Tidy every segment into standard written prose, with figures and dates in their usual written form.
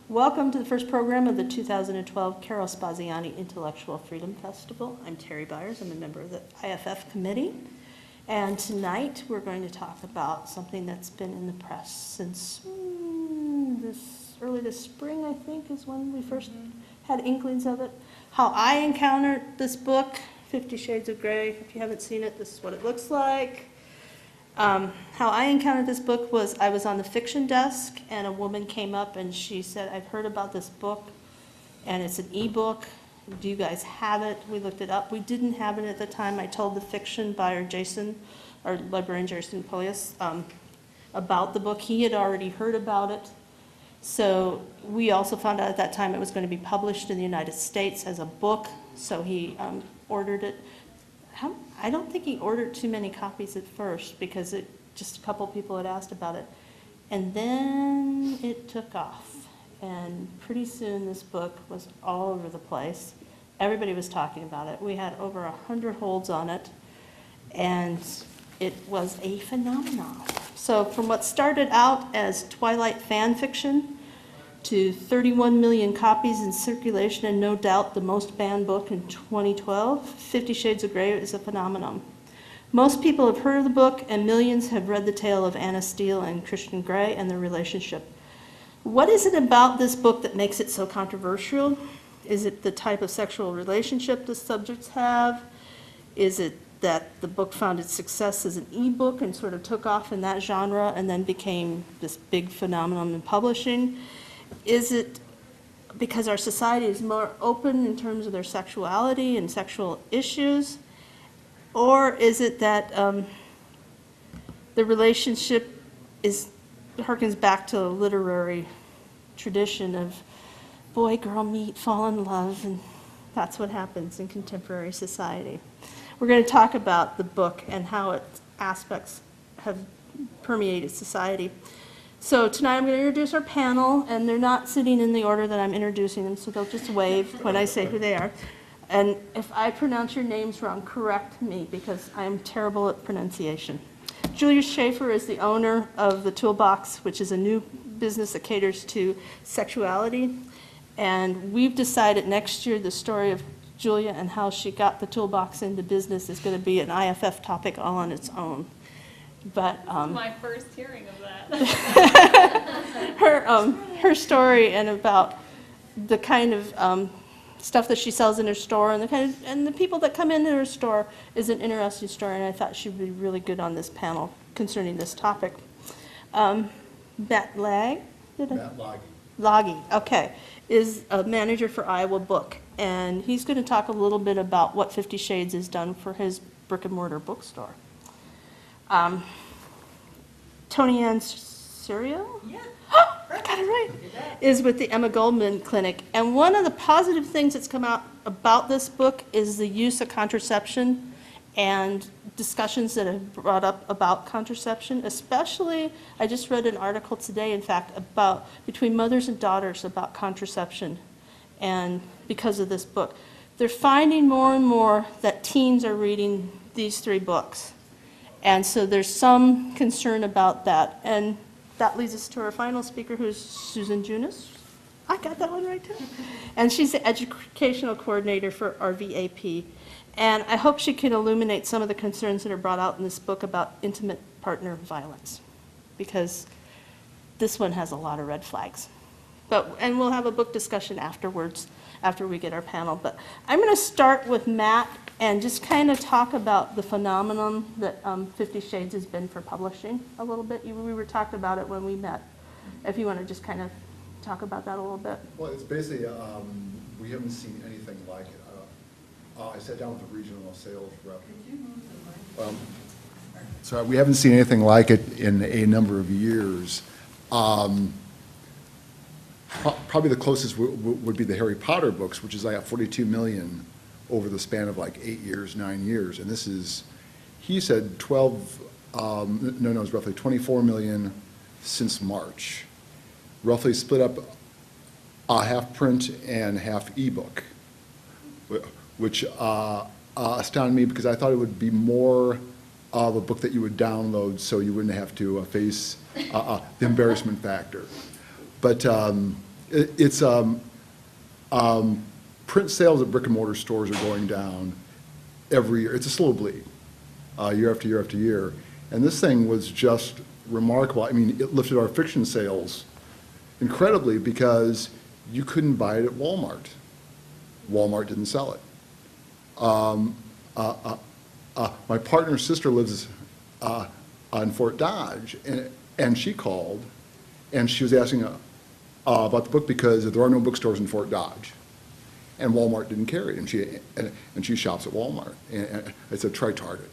Welcome to the first program of the 2012 Carol Spaziani Intellectual Freedom Festival. I'm Terry Byers. I'm a member of the IFF committee. And tonight we're going to talk about something that's been in the press since early this spring, I think, is when we first had inklings of it. How I encountered this book, 50 Shades of Grey. If you haven't seen it, this is what it looks like. How I encountered this book was I was on the fiction desk and a woman came up and she said, I've heard about this book and it's an e-book. Do you guys have it? We looked it up. We didn't have it at the time. I told the fiction buyer, Jason, our librarian, Jason Polius, about the book. He had already heard about it. So we also found out at that time it was going to be published in the United States as a book. So he ordered it. I don't think he ordered too many copies at first because just a couple people had asked about it. And then it took off. And pretty soon this book was all over the place. Everybody was talking about it. We had over 100 holds on it. And it was a phenomenon. So from what started out as Twilight fan fiction to 31 million copies in circulation and no doubt the most banned book in 2012, 50 Shades of Grey is a phenomenon. Most people have heard of the book and millions have read the tale of Anna Steele and Christian Grey and their relationship. What is it about this book that makes it so controversial? Is it the type of sexual relationship the subjects have? Is it that the book found its success as an e-book and sort of took off in that genre and then became this big phenomenon in publishing? Is it because our society is more open in terms of their sexuality and sexual issues? Or is it that the relationship harkens back to a literary tradition of boy, girl meet, fall in love, and that's what happens in contemporary society. We're going to talk about the book and how its aspects have permeated society. So tonight I'm going to introduce our panel, and they're not sitting in the order that I'm introducing them, so they'll just wave when I say who they are. And if I pronounce your names wrong, correct me, because I am terrible at pronunciation. Julius Schaefer is the owner of The Toolbox, which is a new business that caters to sexuality. And we've decided next year the story of Julia and how she got The Toolbox into business is going to be an IFF topic all on its own. But my first hearing of that. her story and about the kind of stuff that she sells in her store and the people that come into her store is an interesting story, and I thought she'd be really good on this panel concerning this topic. Matt Lage, Lage, okay, is a manager for Iowa Book, and he's going to talk a little bit about what 50 Shades has done for his brick and mortar bookstore. Toniann Serio? Yeah. I got it right. Is with the Emma Goldman Clinic. And one of the positive things that's come out about this book is the use of contraception and discussions that have brought up about contraception, especially, I just read an article today, in fact, about between mothers and daughters about contraception. And because of this book, they're finding more and more that teens are reading these three books. And so there's some concern about that. And that leads us to our final speaker, who's Susan Junis. I got that one right too. And she's the educational coordinator for RVAP. And I hope she can illuminate some of the concerns that are brought out in this book about intimate partner violence, because this one has a lot of red flags. And we'll have a book discussion afterwards, after we get our panel. But I'm going to start with Matt and just kind of talk about the phenomenon that 50 Shades has been for publishing a little bit. We were talking about it when we met. If you want to just kind of talk about that a little bit. Well, it's basically, we haven't seen anything like it. I sat down with the regional sales rep. So we haven't seen anything like it in a number of years. Probably the closest would be the Harry Potter books, which is like 42 million over the span of like 8 years, 9 years. And this is, he said it's roughly 24 million since March. Roughly split up half print and half ebook, which astounded me because I thought it would be more of a book that you would download so you wouldn't have to face the embarrassment factor. But it's, print sales at brick and mortar stores are going down every year. It's a slow bleed, year after year after year. And this thing was just remarkable. I mean, it lifted our fiction sales incredibly because you couldn't buy it at Walmart. Walmart didn't sell it. My partner's sister lives on Fort Dodge, and she called, and she was asking about the book because there are no bookstores in Fort Dodge, and Walmart didn't carry it, and she shops at Walmart. And I said, try Target.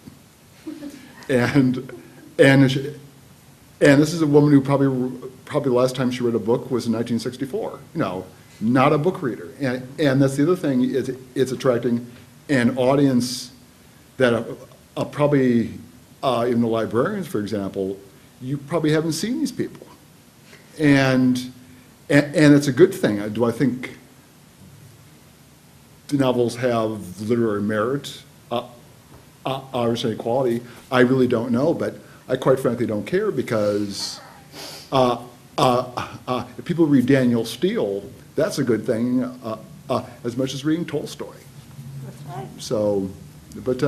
And this is a woman who probably the last time she read a book was in 1964. You know, not a book reader. And that's the other thing, it's attracting an audience that probably, even the librarians, for example, you probably haven't seen these people. And it's a good thing. Do I think the novels have literary merit, or quality? I really don't know, but I quite frankly don't care because if people read Daniel Steele, that's a good thing, as much as reading Tolstoy. That's right. So, but,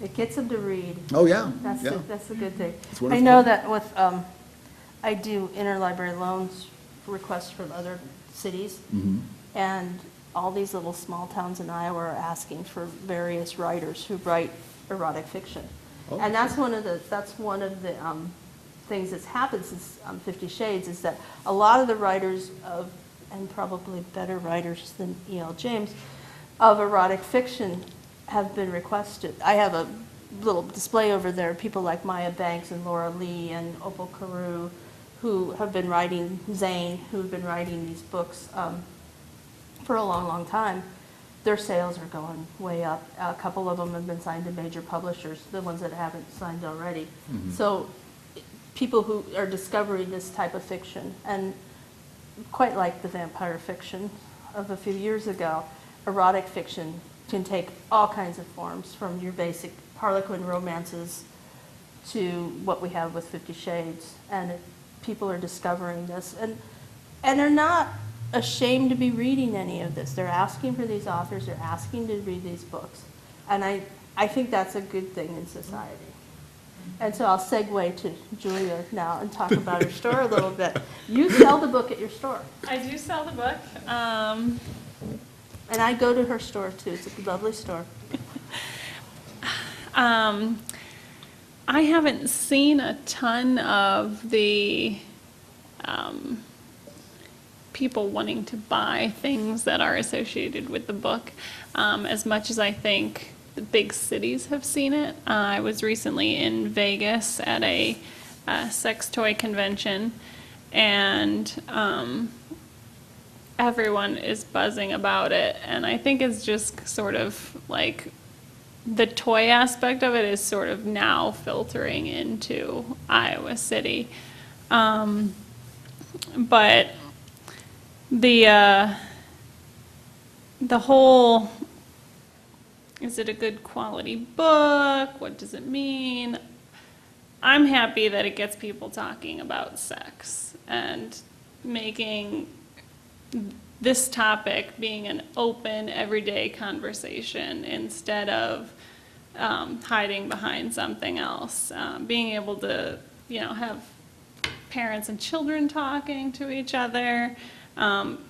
It gets them to read. oh, yeah, That's yeah. that's a good thing. It's I wonderful. know that with, I do interlibrary loans requests from other cities, Mhm. and all these little small towns in Iowa are asking for various writers who write erotic fiction. Oh, And that's one of the things that's happened since 50 Shades, is that a lot of the writers of, and probably better writers than E.L. James, of erotic fiction have been requested. I have a little display over there, people like Maya Banks and Laura Lee and Opal Carew, who have been writing, Zane, who have been writing these books for a long, long time. Their sales are going way up. A couple of them have been signed to major publishers, the ones that haven't signed already. Mhm. So people who are discovering this type of fiction, and quite like the vampire fiction of a few years ago, erotic fiction can take all kinds of forms, from your basic Harlequin romances to what we have with 50 Shades. And people are discovering this. And they're not ashamed to be reading any of this. They're asking for these authors. They're asking to read these books. And I think that's a good thing in society. And so I'll segue to Julia now and talk about her store a little bit. You sell the book at your store. I do sell the book. And I go to her store too. It's a lovely store. I haven't seen a ton of the people wanting to buy things that are associated with the book, as much as I think the big cities have seen it. I was recently in Vegas at a sex toy convention, and everyone is buzzing about it, and I think it's just sort of like the toy aspect of it is sort of now filtering into Iowa City. But the whole, is it a good quality book? What does it mean? I'm happy that it gets people talking about sex and making this topic being an open, everyday conversation instead of hiding behind something else. Being able to, have parents and children talking to each other,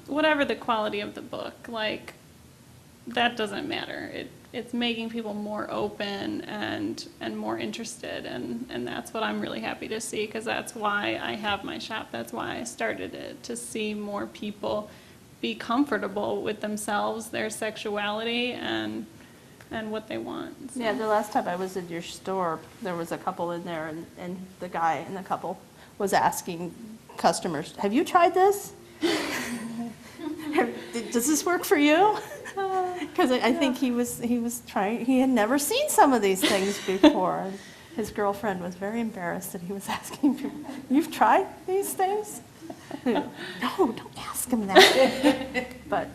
whatever the quality of the book, like, that doesn't matter. It's making people more open and more interested, and that's what I'm really happy to see, because that's why I have my shop. That's why I started it, to see more people be comfortable with themselves, their sexuality, and what they want. So. Yeah, the last time I was in your store, there was a couple in there, and the guy in the couple was asking customers, "Have you tried this? Does this work for you?" Because I think he was trying. He had never seen some of these things before. And his girlfriend was very embarrassed that he was asking people, "You've tried these things?" No, don't ask him that. But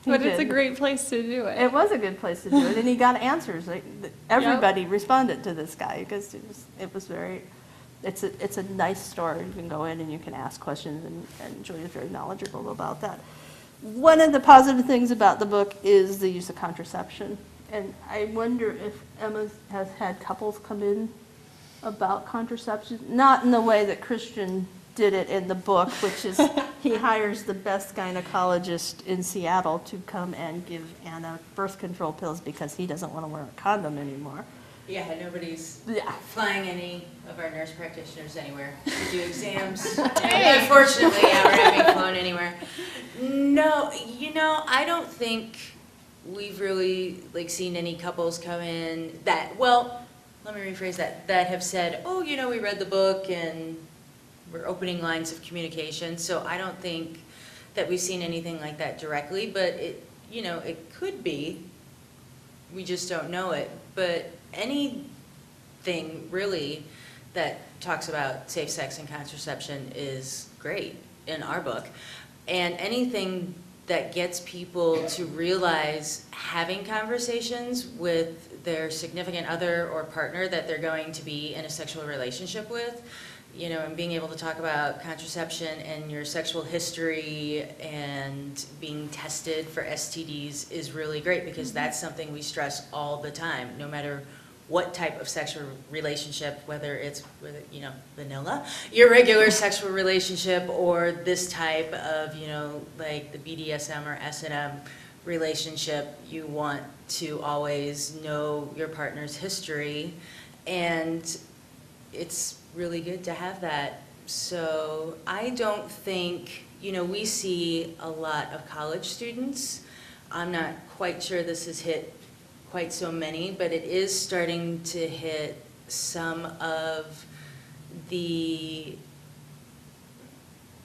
it's a great place to do it. It was a good place to do it, and he got answers. Like, everybody responded to this guy because it was very it's a nice story. You can go in and you can ask questions, and Julie is very knowledgeable about that. One of the positive things about the book is the use of contraception. And I wonder if Emma has had couples come in about contraception, not in the way that Christian did it in the book, which is he hires the best gynecologist in Seattle to come and give Anna birth control pills because he doesn't want to wear a condom anymore. Yeah, nobody's Yeah. flying any of our nurse practitioners anywhere to do exams. Unfortunately, yeah, we're not being flown anywhere. No, I don't think we've really seen any couples come in that, well, let me rephrase that have said, oh, we read the book and we're opening lines of communication. So I don't think that we've seen anything like that directly, but it could be. We just don't know it. But anything really that talks about safe sex and contraception is great in our book. And anything that gets people to realize having conversations with their significant other or partner that they're going to be in a sexual relationship with, and being able to talk about contraception and your sexual history and being tested for STDs is really great, because that's something we stress all the time, no matter what type of sexual relationship, whether it's vanilla, your regular sexual relationship, or this type of, like the BDSM or S&M relationship, you want to always know your partner's history, and it's really good to have that. So I don't think, we see a lot of college students. I'm not quite sure this has hit quite so many, but it is starting to hit some of the,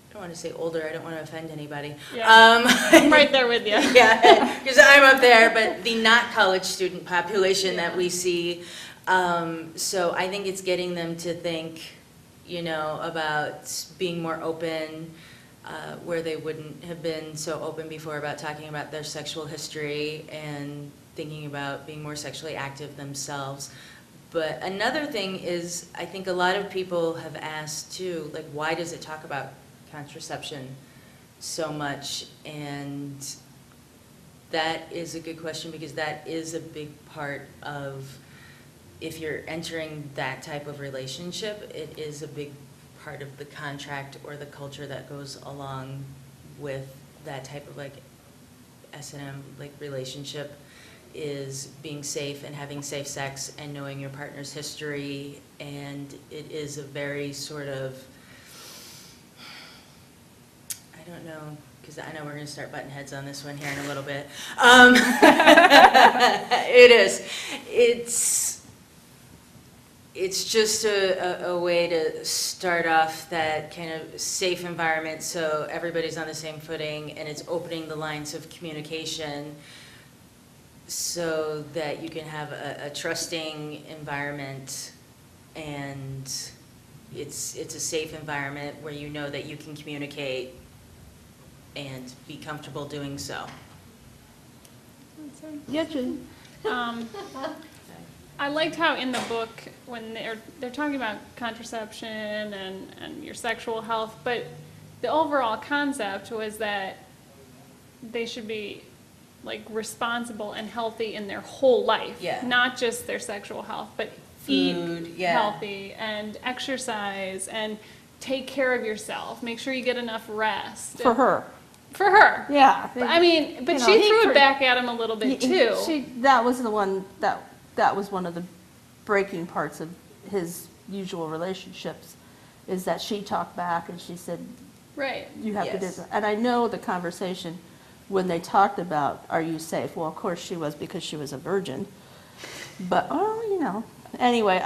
I don't want to say older, I don't want to offend anybody. Yeah. I'm right there with you. Yeah, because I'm up there, but the not college student population that we see. So I think it's getting them to think, about being more open, where they wouldn't have been so open before about talking about their sexual history and thinking about being more sexually active themselves. But another thing is, I think a lot of people have asked too, why does it talk about contraception so much? And that is a good question, because that is a big part of, if you're entering that type of relationship, it is a big part of the contract or the culture that goes along with that type of S&M relationship, is being safe and having safe sex and knowing your partner's history. And it is a very sort of, I don't know, because I know we're going to start butting heads on this one here in a little bit. It is. It's just a way to start off that kind of safe environment, so everybody's on the same footing, and it's opening the lines of communication so that you can have a trusting environment, and it's a safe environment where you know that you can communicate and be comfortable doing so. Yeah, Julie. I liked how in the book, when they're talking about contraception and your sexual health, but the overall concept was that they should be responsible and healthy in their whole life. Yeah. Not just their sexual health, but Food, eat yeah. healthy and exercise and take care of yourself. Make sure you get enough rest. For her. For her. Yeah. I mean, but You know, she he threw cr- it back at him a little bit too. That was the one, that was one of the breaking parts of his usual relationships, is that she talked back and she said, Right. you have to do Yes. that. And I know the conversation when they talked about, are you safe? Well, of course she was, because she was a virgin. But, anyway,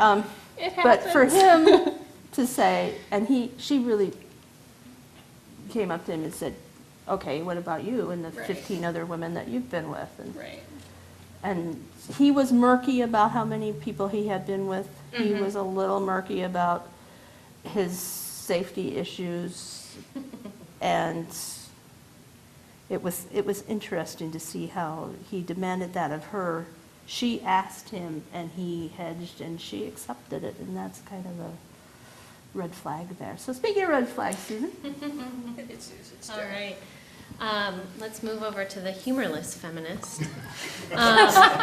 It but for happens. him to say, and she really came up to him and said, okay, what about you and the Right. 15 other women that you've been with? Right. And he was murky about how many people he had been with. He Mhm. was a little murky about his safety issues. And it was interesting to see how he demanded that of her. She asked him and he hedged and she accepted it. And that's kind of red flag there. So speaking of red flags, Susan. It's All right. Let's move over to the humorless feminist. I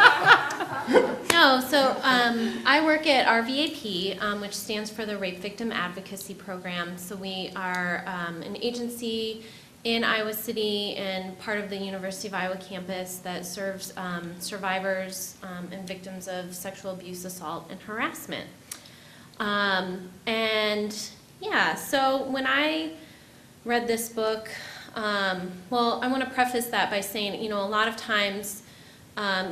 work at RVAP, which stands for the Rape Victim Advocacy Program. So we are an agency in Iowa City and part of the University of Iowa campus that serves survivors and victims of sexual abuse, assault, and harassment. So when I read this book, I want to preface that by saying, a lot of times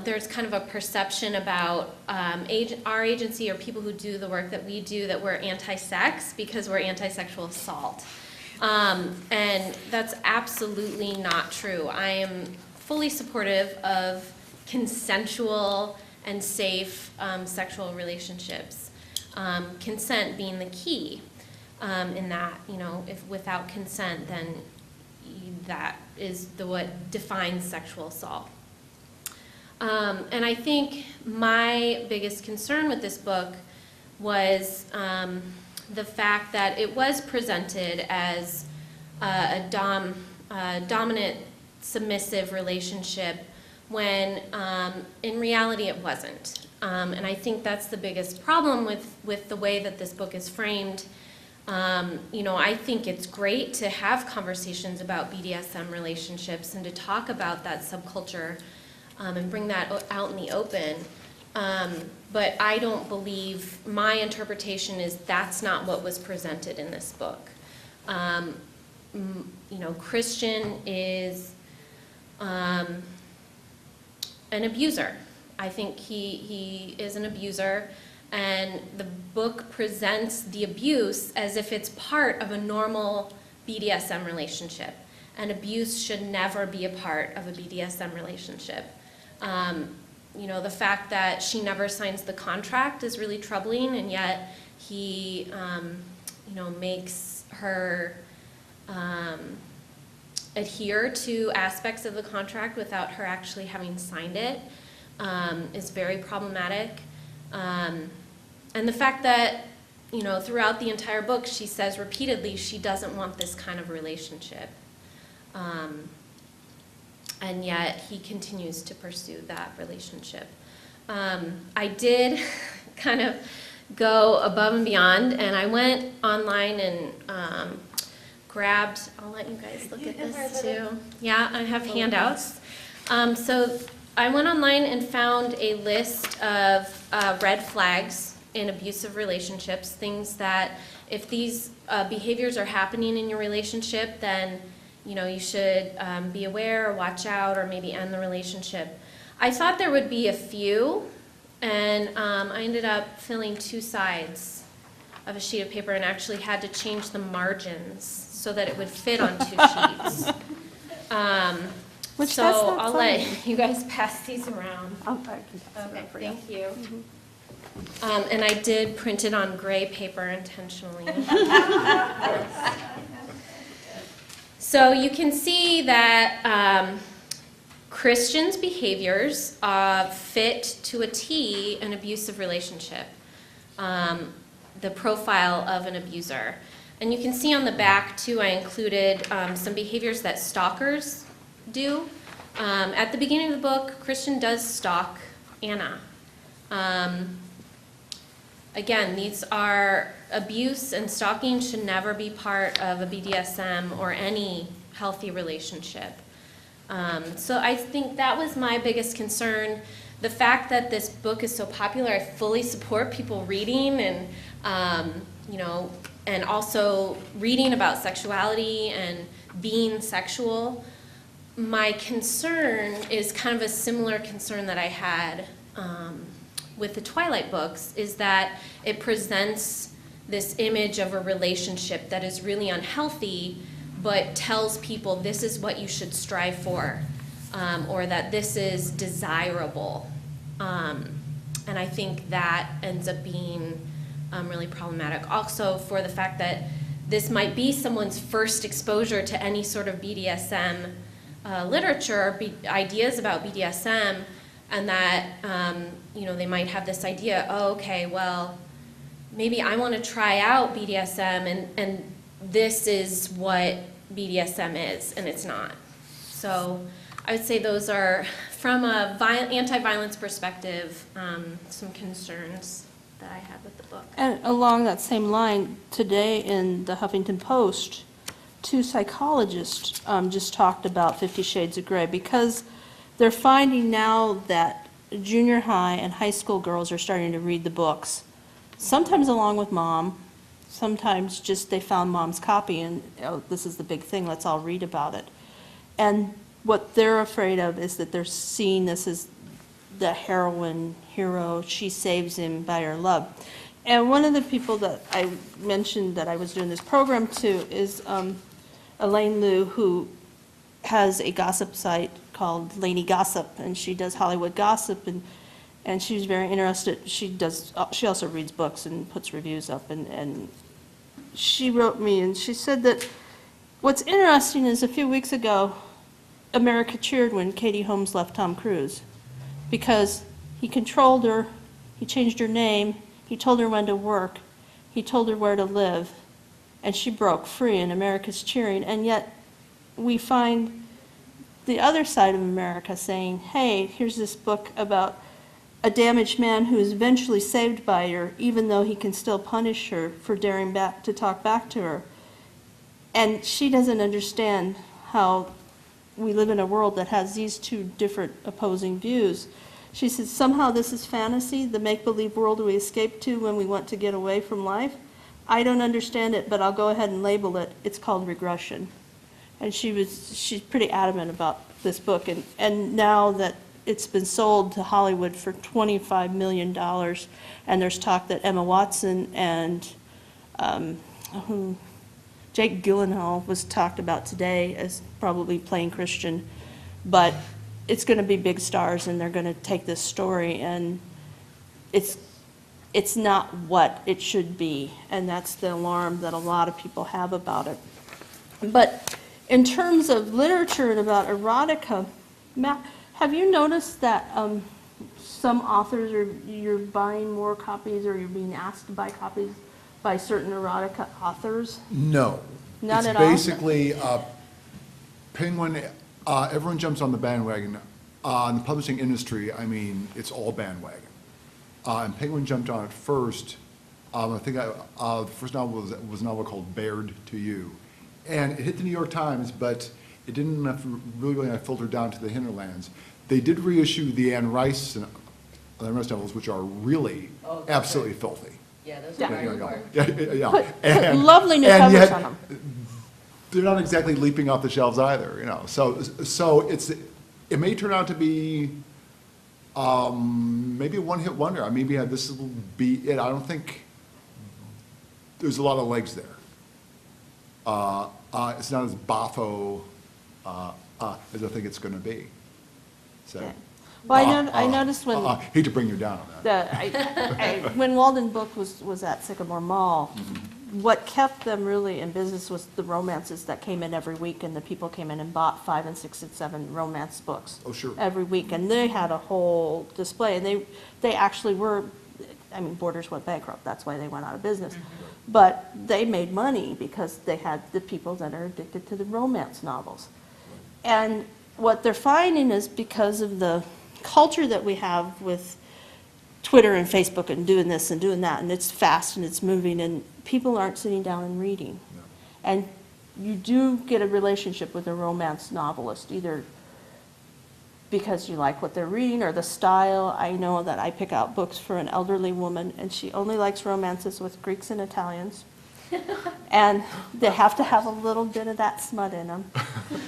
there's kind of a perception about our agency or people who do the work that we do that we're anti-sex because we're anti-sexual assault. And that's absolutely not true. I am fully supportive of consensual and safe sexual relationships. Consent being the key in that, if without consent, then that is what defines sexual assault. And I think my biggest concern with this book was the fact that it was presented as a dominant, submissive relationship when in reality it wasn't. And I think that's the biggest problem with the way that this book is framed. I think it's great to have conversations about BDSM relationships and to talk about that subculture and bring that out in the open. But I don't believe, my interpretation is that's not what was presented in this book. Christian is an abuser. I think he is an abuser, and the book presents the abuse as if it's part of a normal BDSM relationship. And abuse should never be a part of a BDSM relationship. The fact that she never signs the contract is really troubling, and yet he, makes her adhere to aspects of the contract without her actually having signed it is very problematic. And the fact that, throughout the entire book, she says repeatedly she doesn't want this kind of relationship. And yet he continues to pursue that relationship. I did kind of go above and beyond, and I went online and grabbed, I'll let you guys look at this too. Yeah, I have handouts. So I went online and found a list of red flags in abusive relationships, things that if these behaviors are happening in your relationship, then you should be aware or watch out or maybe end the relationship. I thought there would be a few, and I ended up filling 2 sides of a sheet of paper and actually had to change the margins so that it would fit on 2 sheets. Which that's so not I'll funny. let you guys pass these around. I can pass it Okay, around for you. thank you. And I did print it on gray paper intentionally. So you can see that Christian's behaviors fit to a T an abusive relationship, the profile of an abuser. And you can see on the back, too, I included some behaviors that stalkers do. At the beginning of the book, Christian does stalk Anna. Again, these are abuse and stalking should never be part of a BDSM or any healthy relationship. So I think that was my biggest concern. The fact that this book is so popular, I fully support people reading and, and also reading about sexuality and being sexual. My concern is kind of a similar concern that I had with the Twilight books, is that it presents this image of a relationship that is really unhealthy, but tells people this is what you should strive for, or that this is desirable. And I think that ends up being really problematic. Also for the fact that this might be someone's first exposure to any sort of BDSM literature, ideas about BDSM, and that they might have this idea, oh, okay, well, maybe I want to try out BDSM and this is what BDSM is, and it's not. So I would say those are, from a anti-violence perspective, some concerns that I had with the book. And along that same line, today in the Huffington Post, 2 psychologists just talked about 50 Shades of Grey, because they're finding now that junior high and high school girls are starting to read the books, sometimes along with mom, sometimes just they found mom's copy and, oh, this is the big thing, let's all read about it. And what they're afraid of is that they're seeing this as the heroine hero, she saves him by her love. And one of the people that I mentioned that I was doing this program to is Elaine Liu, who has a gossip site called Laney Gossip, and she does Hollywood gossip, and she's very interested. She also reads books and puts reviews up, and she wrote me and she said that what's interesting is a few weeks ago, America cheered when Katie Holmes left Tom Cruise, because he controlled her, he changed her name, he told her when to work, he told her where to live, and she broke free and America's cheering. And yet we find the other side of America saying, hey, here's this book about a damaged man who is eventually saved by her, even though he can still punish her for daring back to talk back to her. And she doesn't understand how we live in a world that has these 2 different opposing views. She says, somehow this is fantasy, the make-believe world we escape to when we want to get away from life. I don't understand it, but I'll go ahead and label it. It's called regression. And she's pretty adamant about this book. And now that it's been sold to Hollywood for $25 million, and there's talk that Emma Watson and Jake Gyllenhaal was talked about today as probably playing Christian, but it's going to be big stars, and they're going to take this story, and it's not what it should be, and that's the alarm that a lot of people have about it. But in terms of literature and about erotica, Matt, have you noticed that some authors you're buying more copies, or you're being asked to buy copies by certain erotica authors? No. Not at It's all? basically Penguin, everyone jumps on the bandwagon. In the publishing industry, I mean, it's all bandwagon. And Penguin jumped on it first. I think the first novel was a novel called Bared to You. And it hit the New York Times, but it didn't really filter down to the hinterlands. They did reissue the Anne Rice novels, which are really absolutely filthy. Yeah, those Yeah. are very important. Yeah. Put lovely new and covers yet, on them. they're not exactly leaping off the shelves either, you know. So it may turn out to be maybe a one-hit wonder. I mean, maybe this will be it. I don't think there's a lot of legs there. It's not as boffo as I think it's going to be. So. Yeah. Well, I noticed when hate to bring you down on that. when Walden Book was at Sycamore Mall, what kept them really in business was the romances that came in every week, and the people came in and bought 5 and 6 and 7 romance books. Oh, sure. Every week, and they had a whole display, and they actually were, I mean, Borders went bankrupt, that's why they went out of business. But they made money because they had the people that are addicted to the romance novels. And what they're finding is because of the culture that we have with Twitter and Facebook and doing this and doing that, and it's fast and it's moving, and people aren't sitting down and reading. No. And you do get a relationship with a romance novelist, either because you like what they're reading or the style. I know that I pick out books for an elderly woman, and she only likes romances with Greeks and Italians. And they have to have a little bit of that smut in them.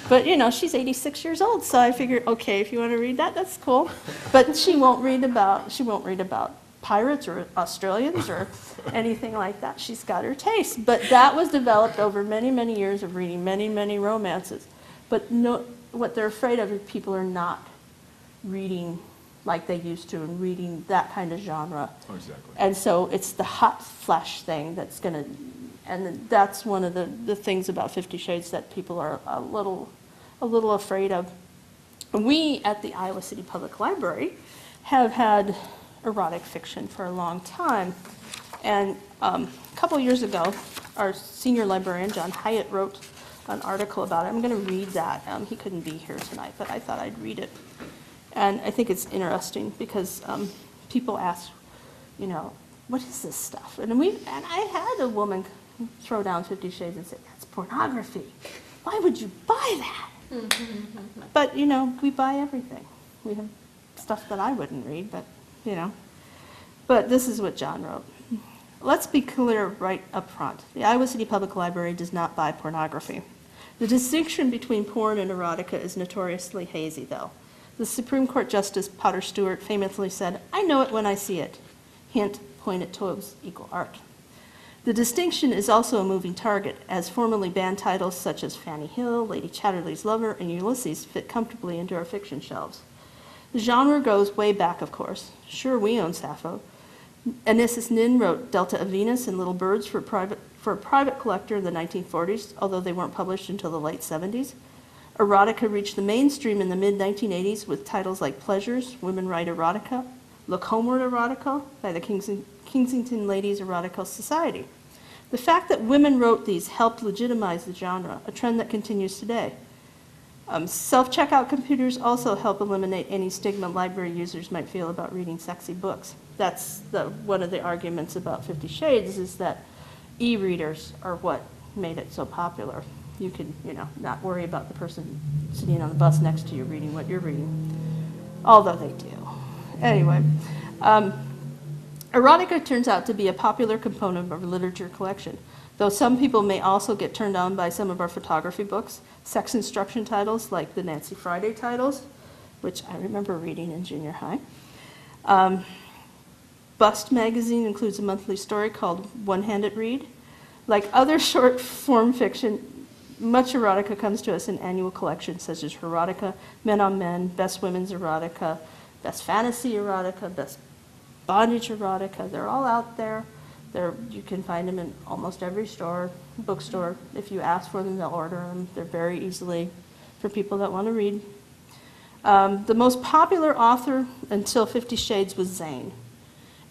But, you know, she's 86 years old, so I figured, okay, if you want to read that, that's cool. But she won't read about pirates or Australians or anything like that. She's got her taste. But that was developed over many, many years of reading many, many romances. But no, what they're afraid of is people are not reading like they used to and reading that kind of genre. Oh, exactly. And so it's the hot flash thing that's going to, and that's one of the things about 50 Shades that people are a little afraid of. We at the Iowa City Public Library have had erotic fiction for a long time. And A couple years ago, our senior librarian, John Hyatt, wrote an article about it. I'm going to read that. He couldn't be here tonight, but I thought I'd read it. And I think it's interesting because people ask, you know, what is this stuff? And I had a woman throw down 50 Shades and say, that's pornography. Why would you buy that? But, you know, we buy everything. We have stuff that I wouldn't read, but, you know. But this is what John wrote. Let's be clear right up front. The Iowa City Public Library does not buy pornography. The distinction between porn and erotica is notoriously hazy, though. The Supreme Court Justice Potter Stewart famously said, I know it when I see it. Hint, point at toes, equal art. The distinction is also a moving target, as formerly banned titles such as Fanny Hill, Lady Chatterley's Lover, and Ulysses fit comfortably into our fiction shelves. The genre goes way back, of course. Sure, we own Sappho. Anissus Nin wrote Delta of Venus and Little Birds for a private collector in the 1940s, although they weren't published until the late 70s. Erotica reached the mainstream in the mid-1980s with titles like Pleasures, Women Write Erotica, Look Homeward Erotica by the Kensington Ladies Erotica Society. The fact that women wrote these helped legitimize the genre, a trend that continues today. Self-checkout computers also help eliminate any stigma library users might feel about reading sexy books. That's one of the arguments about 50 Shades is that e-readers are what made it so popular. You can, you know, not worry about the person sitting on the bus next to you reading what you're reading, although they do. Anyway, erotica turns out to be a popular component of our literature collection, though some people may also get turned on by some of our photography books, sex instruction titles like the Nancy Friday titles, which I remember reading in junior high. Bust magazine includes a monthly story called One-Handed Read. Like other short form fiction, much erotica comes to us in annual collections such as Erotica, Men on Men, Best Women's Erotica, Best Fantasy Erotica, Best Bondage Erotica. They're all out there. You can find them in almost every store, bookstore. If you ask for them, they'll order them. They're very easily for people that want to read. The most popular author until 50 Shades was Zane.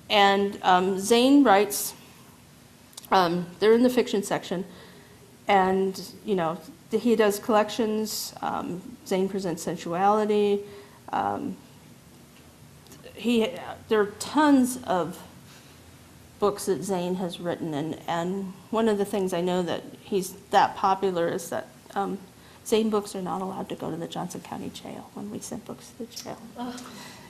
And Zane writes, they're in the fiction section, and, you know, he does collections. Zane presents sensuality. There are tons of books that Zane has written, and one of the things I know that he's that popular is that Zane books are not allowed to go to the Johnson County Jail when we send books to the jail,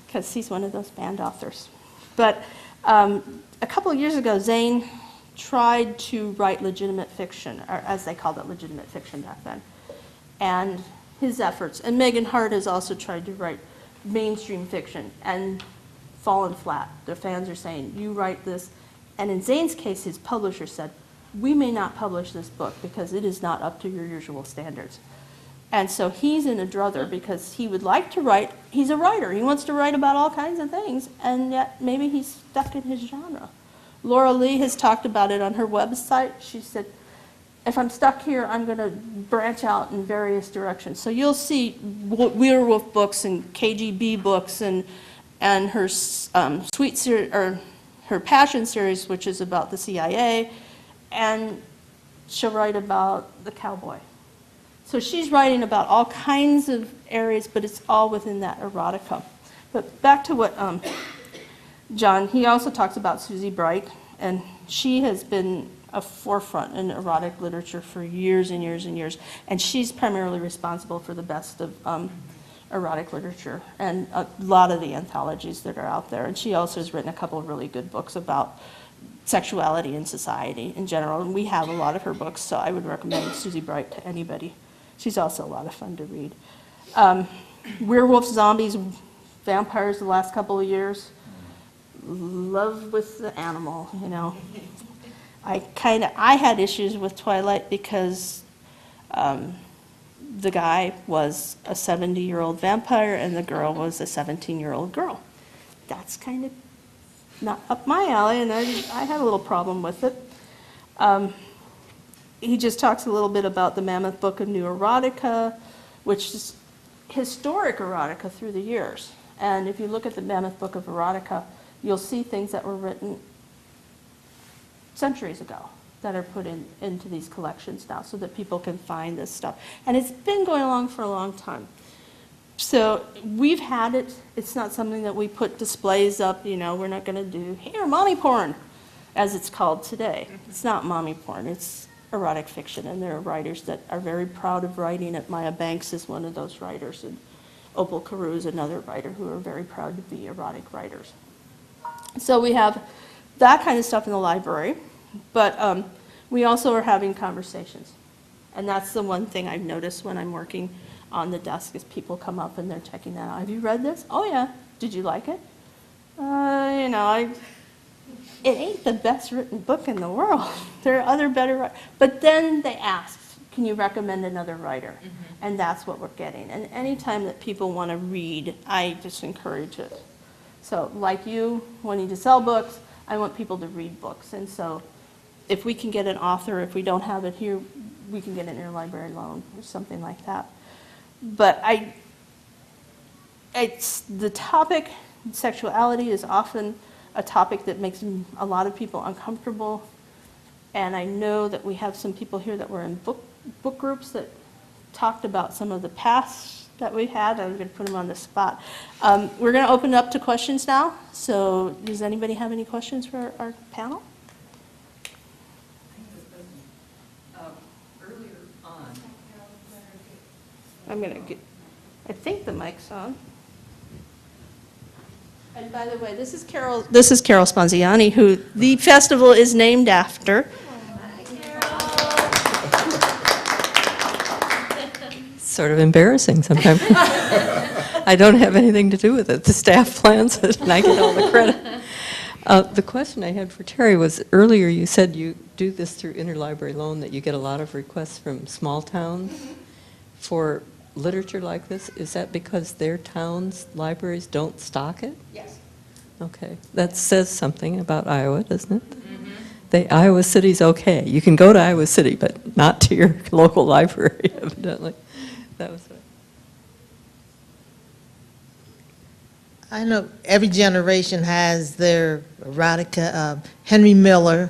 because he's one of those banned authors. But a couple of years ago, Zane tried to write legitimate fiction, or as they called it, legitimate fiction back then. And his efforts, and Megan Hart has also tried to write mainstream fiction and fallen flat. The fans are saying, you write this. And in Zane's case, his publisher said, we may not publish this book because it is not up to your usual standards. And so he's in a druther because he would like to write. He's a writer. He wants to write about all kinds of things, and yet maybe he's stuck in his genre. Laura Lee has talked about it on her website. She said, if I'm stuck here, I'm going to branch out in various directions. So you'll see Werewolf books and KGB books and her Sweet series, or her Passion series, which is about the CIA, and she'll write about the cowboy. So she's writing about all kinds of areas, but it's all within that erotica. But back to what John, he also talks about Susie Bright, and she has been a forefront in erotic literature for years and years and years, and she's primarily responsible for the best of erotic literature and a lot of the anthologies that are out there. And she also has written a couple of really good books about sexuality in society in general, and we have a lot of her books, so I would recommend Susie Bright to anybody. She's also a lot of fun to read. Werewolves, zombies, vampires the last couple of years. Love with the animal, you know. I had issues with Twilight because the guy was a 70-year-old vampire and the girl was a 17-year-old girl. That's kind of not up my alley, and I had a little problem with it. He just talks a little bit about the Mammoth Book of New Erotica, which is historic erotica through the years. And if you look at the Mammoth Book of Erotica, you'll see things that were written centuries ago that are put into these collections now so that people can find this stuff. And it's been going along for a long time. So we've had it. It's not something that we put displays up, you know, we're not going to do, here, mommy porn, as it's called today. It's not mommy porn, it's erotic fiction, and there are writers that are very proud of writing it. Maya Banks is one of those writers, and Opal Carew is another writer who are very proud to be erotic writers. So we have that kind of stuff in the library, but we also are having conversations. And that's the one thing I've noticed when I'm working on the desk is people come up and they're checking that out. Have you read this? Oh yeah. Did you like it? You know, it ain't the best written book in the world. There are other better writers. But then they ask, can you recommend another writer? Mm-hmm. And that's what we're getting. And anytime that people want to read, I just encourage it. So like you, wanting to sell books, I want people to read books. And so if we can get an author, if we don't have it here, we can get an interlibrary loan or something like that. But it's the topic, sexuality is often a topic that makes a lot of people uncomfortable. And I know that we have some people here that were in book groups that talked about some of the past that we had. I'm going to put them on the spot. We're going to open it up to questions now. So does anybody have any questions for our panel? Earlier on, I'm going to get, I think the mic's on. And by the way, this is Carol Spaziani, who the festival is named after. sort of embarrassing sometimes. I don't have anything to do with it. The staff plans it, and I get all the credit. The question I had for Terry was, earlier you said you do this through interlibrary loan, that you get a lot of requests from small towns for literature like this. Is that because their towns' libraries don't stock it? Yes. Okay. That says something about Iowa, doesn't it? Iowa City's okay. You can go to Iowa City, but not to your local library, evidently. That was it. I know every generation has their erotica. Henry Miller,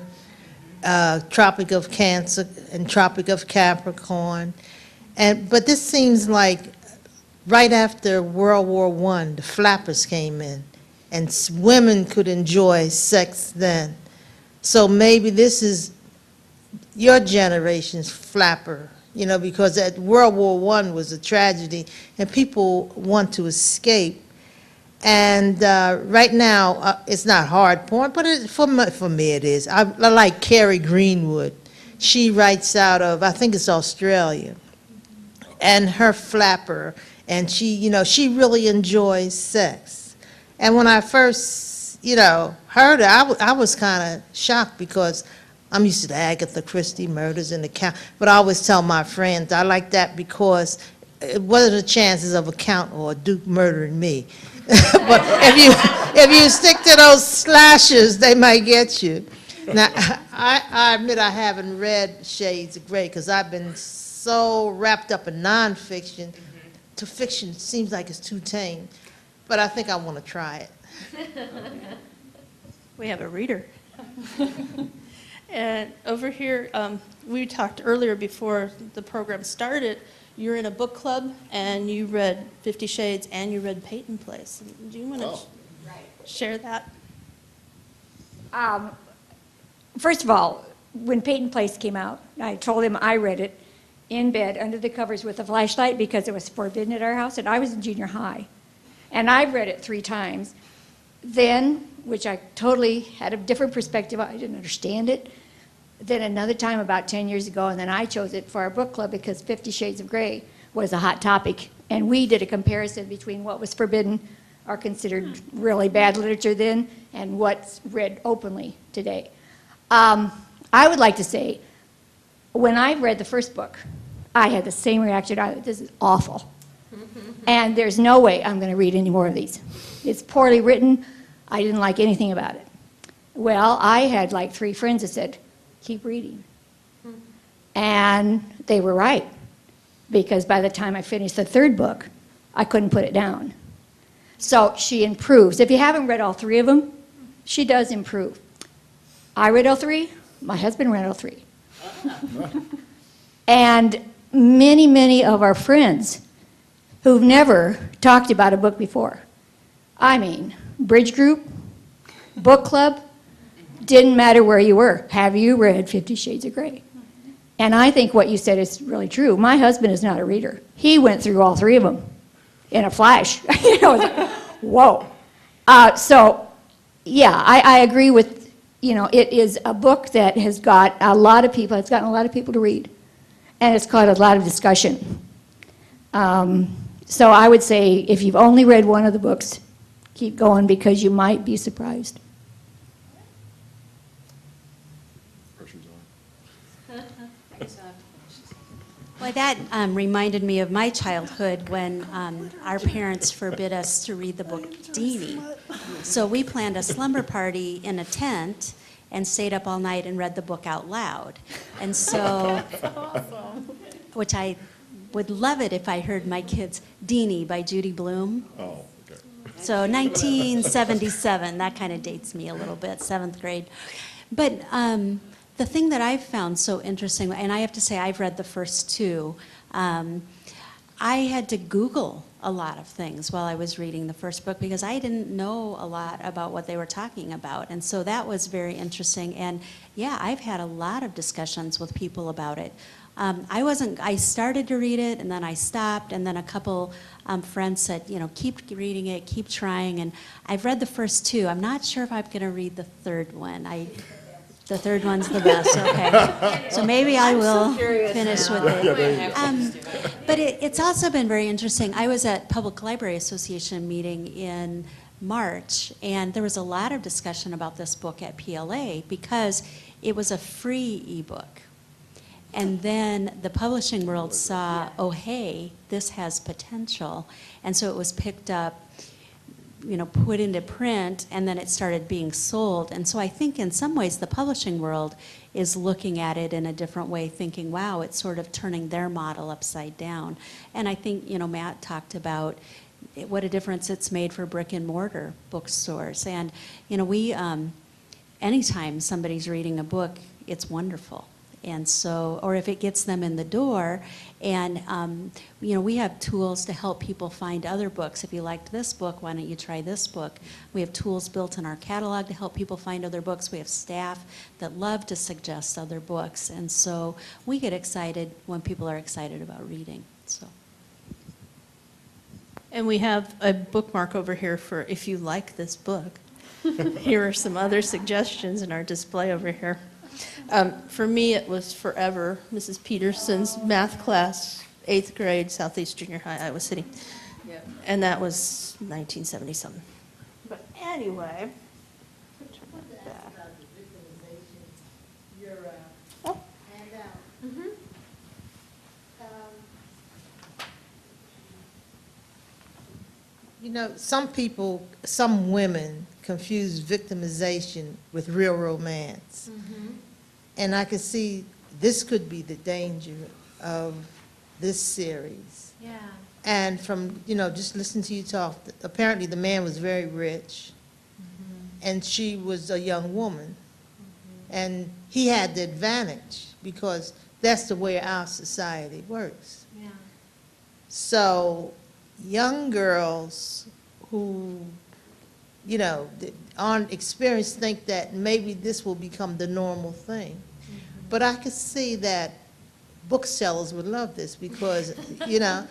Tropic of Cancer and Tropic of Capricorn. But this seems like right after World War I, the flappers came in, and women could enjoy sex then. So maybe this is your generation's flapper, you know, because at World War I was a tragedy, and people want to escape. And right now, it's not hard porn, but for me it is. I like Carrie Greenwood. She writes out of, I think it's Australia, and her flapper, and she, you know, she really enjoys sex. And when I first, you know, heard it, I was kind of shocked because I'm used to the Agatha Christie murders and the count, but I always tell my friends I like that because what are the chances of a count or a duke murdering me? But if you stick to those slashers, they might get you. Now, I admit I haven't read Shades of Grey because I've been so wrapped up in nonfiction. To fiction seems like it's too tame, but I think I want to try it. We have a reader. And over here, we talked earlier before the program started, you're in a book club and you read 50 Shades and you read Peyton Place. Do you want to share that? First of all, when Peyton Place came out, I told him I read it in bed under the covers with a flashlight because it was forbidden at our house, and I was in junior high. And I read it 3 times. Then, which I totally had a different perspective, I didn't understand it. Then another time about 10 years ago, and then I chose it for our book club because 50 Shades of Grey was a hot topic. And we did a comparison between what was forbidden or considered really bad literature then and what's read openly today. I would like to say, when I read the first book, I had the same reaction. This is awful. And there's no way I'm going to read any more of these. It's poorly written. I didn't like anything about it. Well, I had like 3 friends that said, keep reading. And they were right, because by the time I finished the 3rd book, I couldn't put it down. So she improves. If you haven't read all 3 of them, she does improve. I read all 3, My husband read all three. And many, many of our friends who've never talked about a book before. I mean, bridge group, book club, didn't matter where you were. Have you read 50 Shades of Grey? And I think what you said is really true. My husband is not a reader. He went through all three of them in a flash. You know, it's like, whoa. So, yeah, I agree with, you know, it is a book that has got a lot of people, it's gotten a lot of people to read. And it's caused a lot of discussion. So I would say if you've only read one of the books, keep going because you might be surprised. Well, that reminded me of my childhood when our parents forbid us to read the book Deanie. So we planned a slumber party in a tent and stayed up all night and read the book out loud. And so, which I would love it if I heard my kids, Deanie by Judy Blume. Oh, okay. So 1977, that kind of dates me a little bit, 7th grade. But the thing that I've found so interesting, and I have to say I've read the first two, I had to Google a lot of things while I was reading the first book because I didn't know a lot about what they were talking about. And so that was very interesting. And yeah, I've had a lot of discussions with people about it. I started to read it and then I stopped, and then a couple friends said, you know, keep reading it, keep trying. And I've read the first two. I'm not sure if I'm going to read the third one. The third one's the best, okay. So maybe I will finish with it. But it's also been very interesting. I was at Public Library Association meeting in March, and there was a lot of discussion about this book at PLA because it was a free ebook. And then the publishing world saw, oh, hey, this has potential. And so it was picked up, you know, put into print, and then it started being sold. And so I think in some ways the publishing world is looking at it in a different way, thinking, wow, it's sort of turning their model upside down. And I think, you know, Matt talked about what a difference it's made for brick and mortar bookstores. And, you know, we, anytime somebody's reading a book, it's wonderful. And so, or if it gets them in the door, and you know, we have tools to help people find other books. If you liked this book, why don't you try this book? We have tools built in our catalog to help people find other books. We have staff that love to suggest other books, and so we get excited when people are excited about reading. So. And we have a bookmark over here for if you like this book. Here are some other suggestions in our display over here. For me, it was forever Mrs. Peterson's math class, 8th grade, Southeast Junior High, Iowa City. Yep. And that was 1977. But anyway. Oh. You know, some women confuse victimization with real romance. And I could see this could be the danger of this series. Yeah. And from, you know, just listening to you talk, apparently the man was very rich, and she was a young woman. And he had the advantage because that's the way our society works. Yeah. So young girls who, you know, aren't experienced think that maybe this will become the normal thing. But I could see that booksellers would love this because, you know,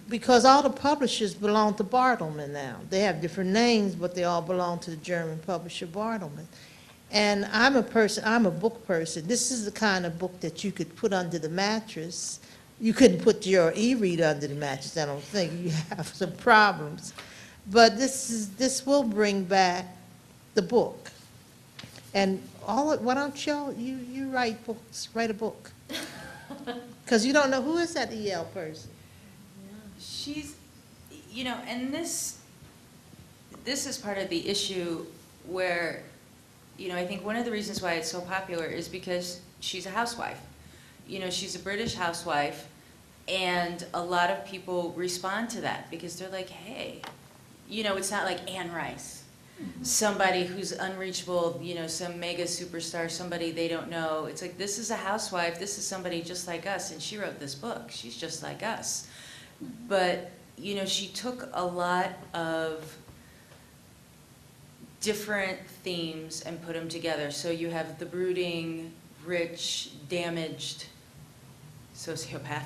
because all the publishers belong to Bartleman now. They have different names, but they all belong to the German publisher Bartleman. And I'm a book person. This is the kind of book that you could put under the mattress. You couldn't put your e-reader under the mattress, I don't think. You have some problems. But this will bring back the book. And why don't you write books, write a book? Because you don't know, who is that EL person? She's, you know, and this is part of the issue where, you know, I think one of the reasons why it's so popular is because she's a housewife. You know, she's a British housewife, and a lot of people respond to that because they're like, hey, you know, it's not like Anne Rice. somebody who's unreachable, you know, some mega superstar, somebody they don't know. It's like, this is a housewife, this is somebody just like us, and she wrote this book. She's just like us. But, you know, she took a lot of different themes and put them together. So you have the brooding, rich, damaged sociopath,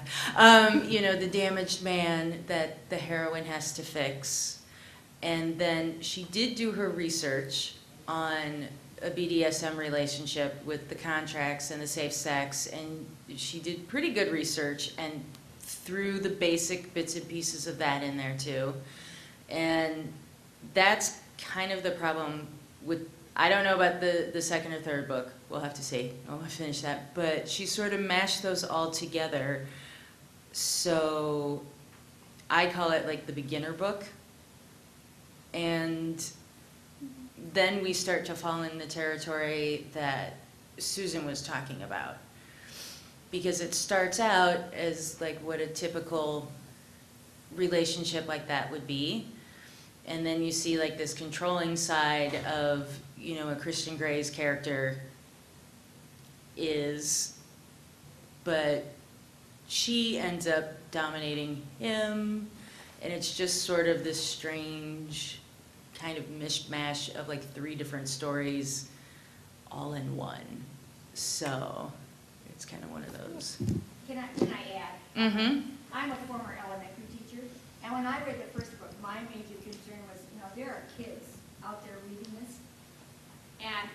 you know, the damaged man that the heroine has to fix. And then she did do her research on a BDSM relationship with the contracts and the safe sex, and she did pretty good research and threw the basic bits and pieces of that in there too. And that's kind of the problem with, I don't know about the second or third book, we'll have to see, I'll finish that, but she sort of mashed those all together. So I call it like the beginner book. And then we start to fall in the territory that Susan was talking about. Because it starts out as like what a typical relationship like that would be. And then you see like this controlling side of, you know, a Christian Grey's character is, but she ends up dominating him, and it's just sort of this strange kind of mishmash of like 3 different stories all in one. So it's kind of one of those. Can I add? Mm-hmm. I'm a former elementary teacher, and when I read the first book, my major concern was, you know, there are kids out there reading this, and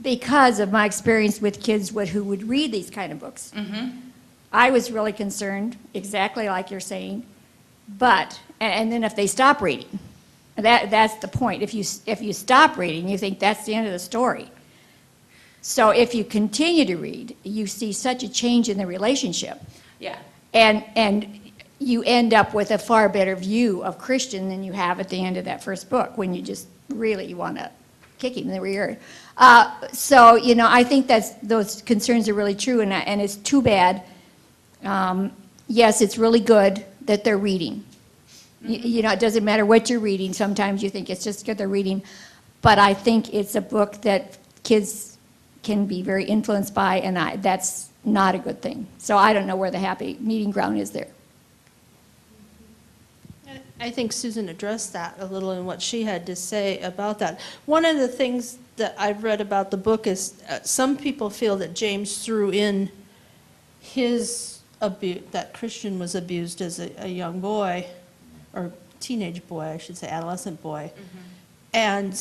because of my experience with kids who would read these kind of books, I was really concerned, exactly like you're saying, but, and then if they stop reading, that's the point. If you stop reading, you think that's the end of the story. So if you continue to read, you see such a change in the relationship. Yeah. And you end up with a far better view of Christian than you have at the end of that first book, when you just really want to kick him in the rear. So, you know, I think those concerns are really true, and it's too bad. Yes, it's really good that they're reading. You know, it doesn't matter what you're reading. Sometimes you think it's just good they're reading. But I think it's a book that kids can be very influenced by, and that's not a good thing. So I don't know where the happy meeting ground is there. I think Susan addressed that a little in what she had to say about that. One of the things that I've read about the book is some people feel that James threw in his abuse, that Christian was abused as a young boy, or teenage boy, I should say, adolescent boy, and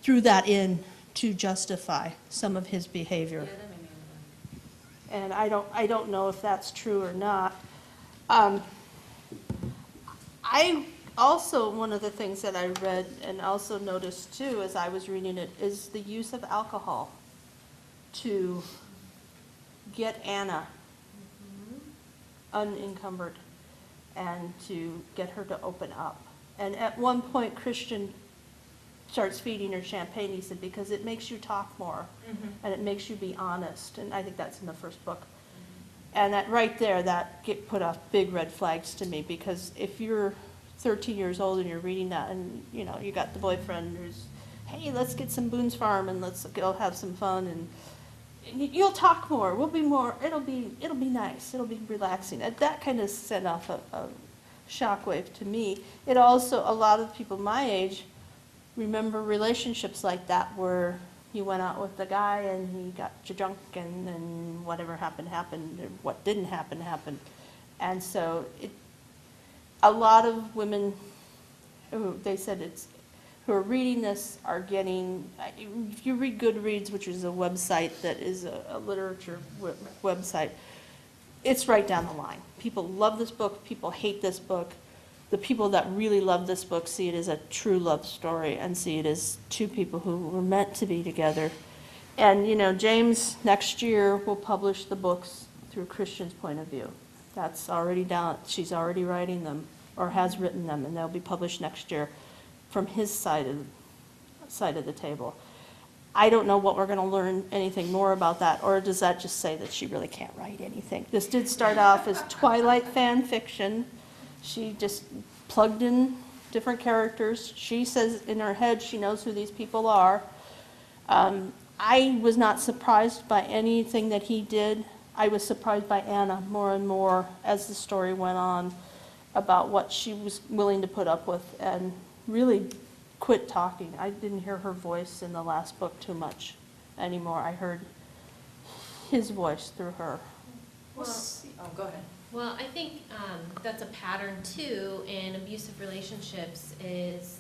threw that in to justify some of his behavior. And I don't know if that's true or not. I also, one of the things that I read and also noticed too as I was reading it is the use of alcohol to get Anna unencumbered and to get her to open up. And at one point, Christian starts feeding her champagne, he said, because it makes you talk more and it makes you be honest. And I think that's in the first book. And that right there, that put up big red flags to me, because if you're 13 years old and you're reading that, and you know you got the boyfriend who's, hey, let's get some Boone's Farm and let's go have some fun, and you'll talk more. We'll be more. It'll be nice. It'll be relaxing. That kind of set off a shockwave to me. It also, a lot of people my age remember relationships like that where you went out with the guy and he got you drunk, and then whatever happened, or what didn't happen, happened. And so a lot of women who they said who are reading this are getting, if you read Goodreads, which is a website that is a literature website, it's right down the line. People love this book, people hate this book. The people that really love this book see it as a true love story and see it as two people who were meant to be together. And, you know, James next year will publish the books through Christian's point of view. That's already down. She's already writing them, or has written them, and they'll be published next year from his side of the table. I don't know what we're going to learn anything more about that, or does that just say that she really can't write anything? This did start off as Twilight fan fiction. She just plugged in different characters. She says in her head she knows who these people are. I was not surprised by anything that he did. I was surprised by Anna more and more as the story went on about what she was willing to put up with and really quit talking. I didn't hear her voice in the last book too much anymore. I heard his voice through her. Oh, go ahead. Well, I think that's a pattern too in abusive relationships is,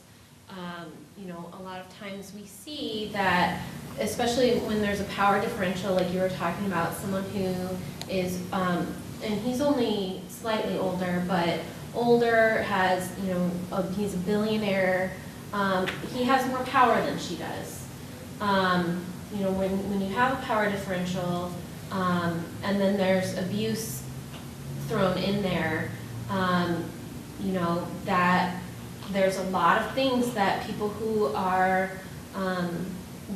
a lot of times we see that, especially when there's a power differential, like you were talking about, someone who is, and he's only slightly older, but older, has, he's a billionaire, he has more power than she does. When you have a power differential, and then there's abuse thrown in there, that there's a lot of things that people who are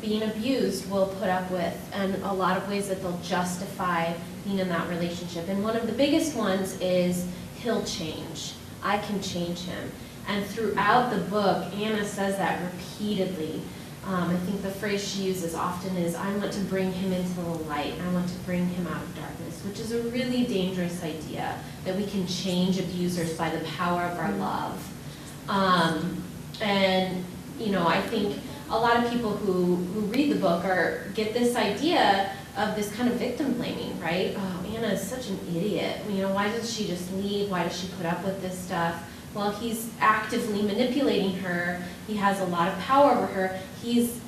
being abused will put up with, and a lot of ways that they'll justify being in that relationship. And one of the biggest ones is, he'll change. I can change him. And throughout the book, Anna says that repeatedly. I think the phrase she uses often is, I want to bring him into the light, I want to bring him out of darkness, which is a really dangerous idea, that we can change abusers by the power of our love. I think a lot of people who read the book get this idea of this kind of victim blaming, right? Oh, Anna is such an idiot. Why does she just leave? Why does she put up with this stuff? Well, he's actively manipulating her. He has a lot of power over her. He's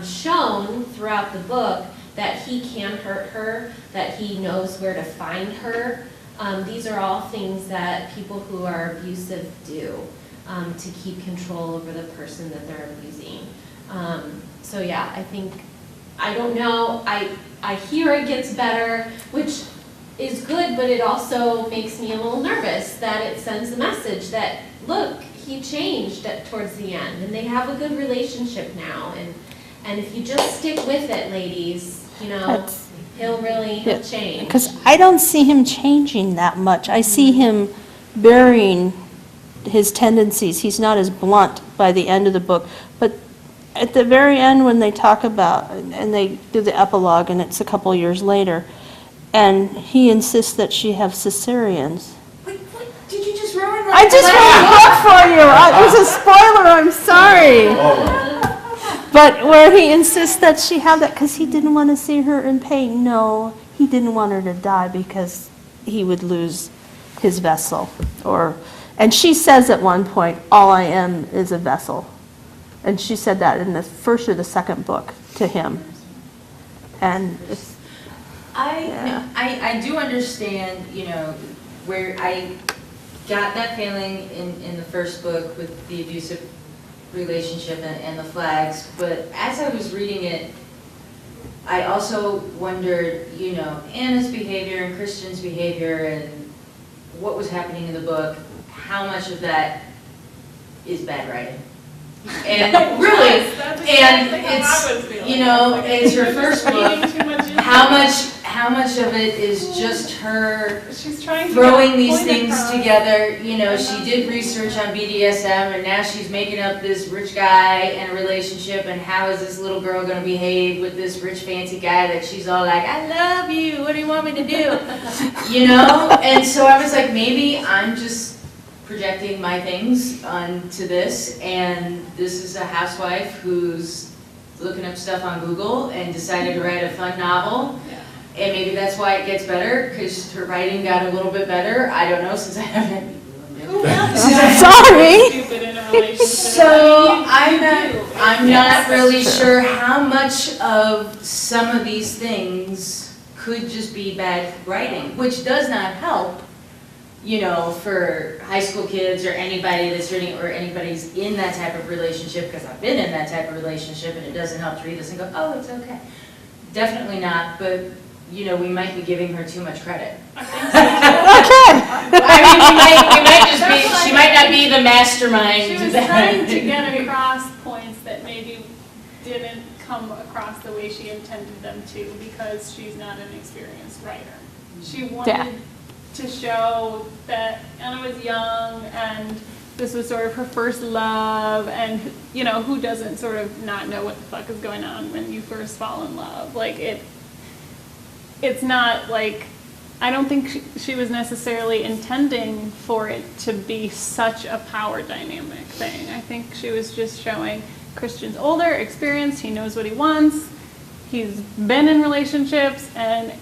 shown throughout the book that he can hurt her, that he knows where to find her. These are all things that people who are abusive do to keep control over the person that they're abusing. I don't know. I hear it gets better, which is good, but it also makes me a little nervous that it sends a message that, look, he changed towards the end, and they have a good relationship now, and if you just stick with it, ladies, he'll change. Because I don't see him changing that much. I see him burying his tendencies. He's not as blunt by the end of the book, but at the very end when they talk about, and they do the epilogue, and it's a couple years later, and he insists that she have cesareans. Wait, did you just ruin my I just wrote a book for you. It was a spoiler, I'm sorry. But where he insists that she have that because he didn't want to see her in pain. No, he didn't want her to die because he would lose his vessel. And she says at one point, all I am is a vessel. And she said that in the first or the second book to him. And it's, I do understand, where I got that feeling in the first book with the abusive relationship and the flags, but as I was reading it, I also wondered, Anna's behavior and Christian's behavior and what was happening in the book, how much of that is bad writing. And really, and it's her first book. How much of it is just her throwing these things together? She did research on BDSM, and now she's making up this rich guy and a relationship, and how is this little girl going to behave with this rich fancy guy that she's all like, I love you, what do you want me to do? And so I was like, maybe I'm just projecting my things onto this, and this is a housewife who's looking up stuff on Google and decided to write a fun novel. Yeah. And maybe that's why it gets better, because her writing got a little bit better. I don't know, since I haven't. Sorry. So I'm not really sure how much of some of these things could just be bad writing, which does not help, for high school kids or anybody that's reading or anybody's in that type of relationship, because I've been in that type of relationship, and it doesn't help to read this and go, oh, it's okay. Definitely not, but we might be giving her too much credit. I think so. She might not be the mastermind. She was trying to get across points that maybe didn't come across the way she intended them to, because she's not an experienced writer. She wanted to show that Anna was young and this was sort of her first love, and, you know, who doesn't sort of not know what the fuck is going on when you first fall in love? Like, it's not like, I don't think she was necessarily intending for it to be such a power dynamic thing. I think she was just showing Christian's older, experienced, he knows what he wants, he's been in relationships, and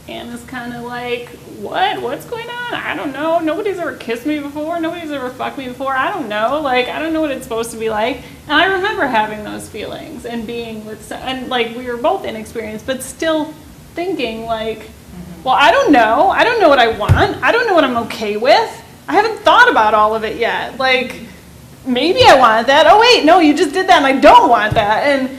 Anna's kind of like, what's going on? I don't know. Nobody's ever kissed me before. Nobody's ever fucked me before. I don't know. Like, I don't know what it's supposed to be like. And I remember having those feelings and being with, and like, we were both inexperienced, but still thinking like, well, I don't know. I don't know what I want. I don't know what I'm okay with. I haven't thought about all of it yet. Like, maybe I wanted that. Oh, wait, no, you just did that and I don't want that.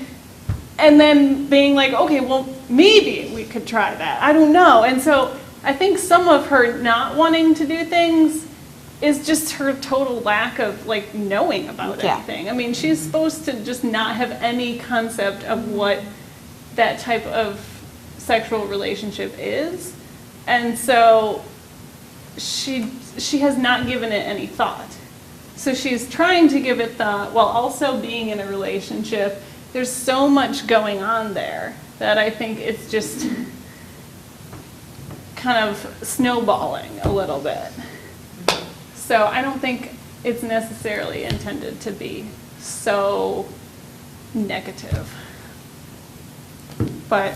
And then being like, okay, well, maybe we could try that. I don't know. And so I think some of her not wanting to do things is just her total lack of like knowing about anything. I mean, she's supposed to just not have any concept of what that type of sexual relationship is. And so she has not given it any thought. So she's trying to give it thought while also being in a relationship. There's so much going on there that I think it's just kind of snowballing a little bit. So I don't think it's necessarily intended to be so negative. But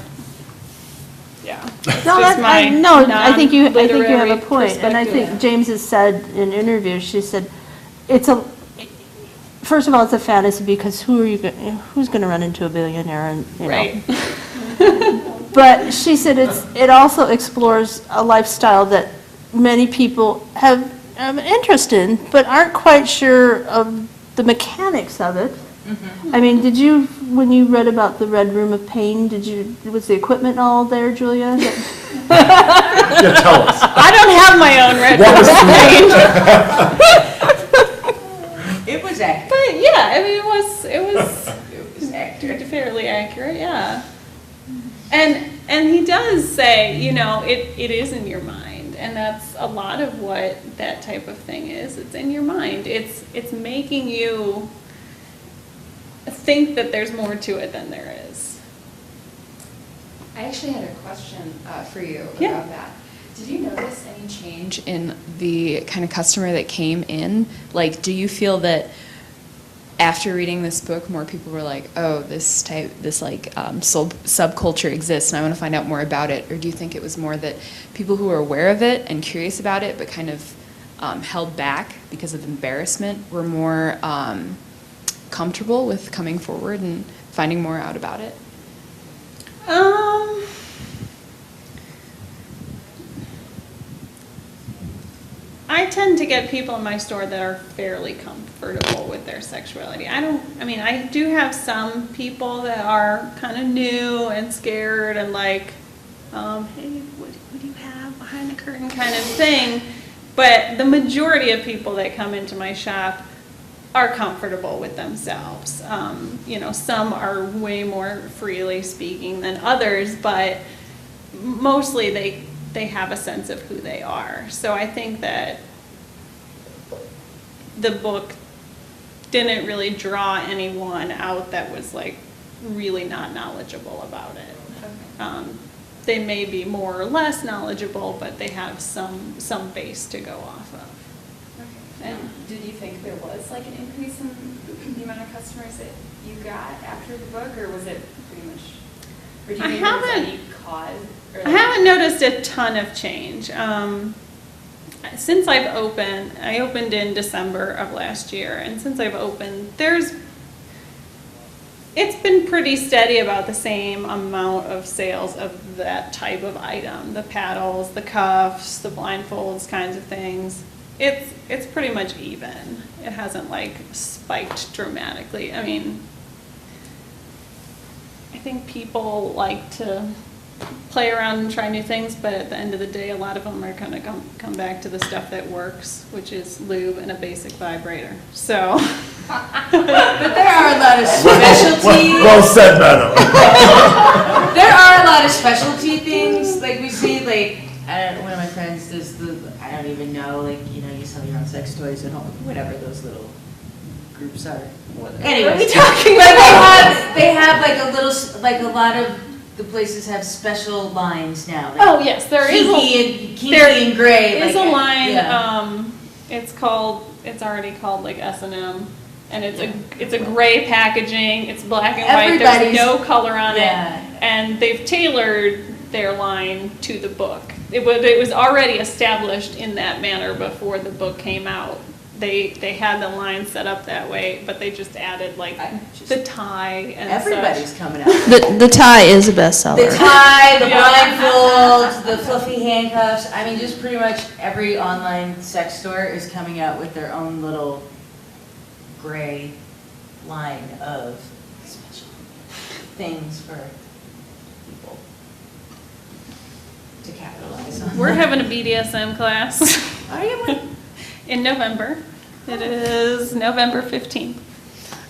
yeah, that's just my I think you have a point, and I perspective. think James has said in interviews, she said, first of all, it's a fantasy because who's going to run into a billionaire and you know. Right. But she said it also explores a lifestyle that many people have interest in, but aren't quite sure of the mechanics of it. I mean, when you read about the Red Room of Pain, was the equipment all there, Julia? Yeah, tell us. I don't have my own Red Room of Pain. It was accurate. But yeah, I mean, it was It was accurate. fairly accurate, yeah. And he does say, you know, it is in your mind, and that's a lot of what that type of thing is. It's in your mind. It's making you think that there's more to it than there is. I actually had a question for you Yeah. about that. Did you notice any change in the kind of customer that came in? Like, do you feel that after reading this book, more people were like, oh, this subculture exists and I want to find out more about it? Or do you think it was more that people who were aware of it and curious about it but kind of held back because of embarrassment were more comfortable with coming forward and finding more out about it? I tend to get people in my store that are fairly comfortable with their sexuality. I do have some people that are kind of new and scared and like, hey, what do you have behind the curtain kind of thing. But the majority of people that come into my shop are comfortable with themselves. You know, some are way more freely speaking than others, but mostly they have a sense of who they are. So I think that the book didn't really draw anyone out that was like really not knowledgeable about it. Okay. They may be more or less knowledgeable, but they have some base to go off of. And did you think there was like an increase in the amount of customers that you got after the book, or was it pretty much, or do you think there was any cause? Or I haven't noticed a ton of change. Since I've opened, I opened in December of last year, and since I've opened, it's been pretty steady, about the same amount of sales of that type of item. The paddles, the cuffs, the blindfolds kinds of things. It's pretty much even. It hasn't like spiked dramatically. I mean, I think people like to play around and try new things, but at the end of the day, a lot of them are going to come back to the stuff that works, which is lube and a basic vibrator. So. But there are a lot of specialty. Well said, madam. There are a lot of specialty things. Like we see, like one of my friends does I don't even know, like, you sell your own sex toys at home, whatever those little groups are. Anyway, What are we talking like about? they have like a little, like a lot of the places have special lines now. Like Oh, yes, there is kinky and gray. There's like, a line, yeah. it's already called like S&M, and it's a gray packaging, it's black and white, there's Everybody's- no color on Yeah. it, and they've tailored their line to the book. It was already established in that manner before the book came out. They had the line set up that way, but they just added like the tie and Everybody's such. coming out. The tie is a bestseller. The tie, the Yeah. blindfolds, the fluffy handcuffs. I mean, just pretty much every online sex store is coming out with their own little gray line of special things for people to capitalize on. We're having a BDSM class Are you? in November. It is November 15th.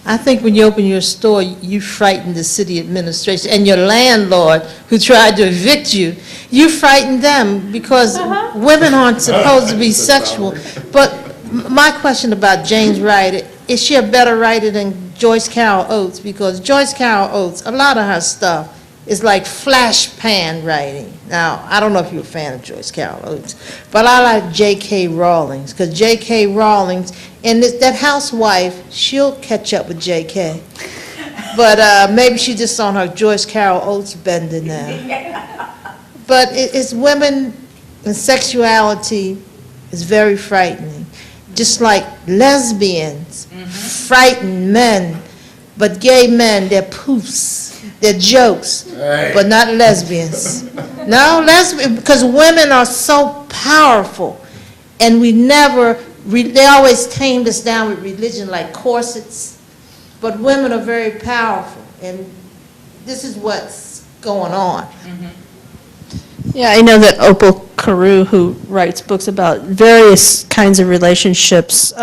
I think when you open your store, you frighten the city administration and your landlord who tried to evict you. You frighten them because women aren't supposed to be sexual. But my question about Jane's writer, is she a better writer than Joyce Carol Oates? Because Joyce Carol Oates, a lot of her stuff is like flash pan writing. Now, I don't know if you're a fan of Joyce Carol Oates, but I like J.K. Rawlings, because J.K. Rawlings, and that housewife, she'll catch up with J.K. But maybe she's just on her Joyce Carol Oates bender now. But it's women and sexuality is very frightening. Just like lesbians frighten men, but gay men, they're poofs. They're jokes, but not lesbians. No, because women are so powerful, and we never, they always tamed us down with religion like corsets, but women are very powerful, and this is what's going on. Yeah, I know that Opal Carew, who writes books about various kinds of relationships,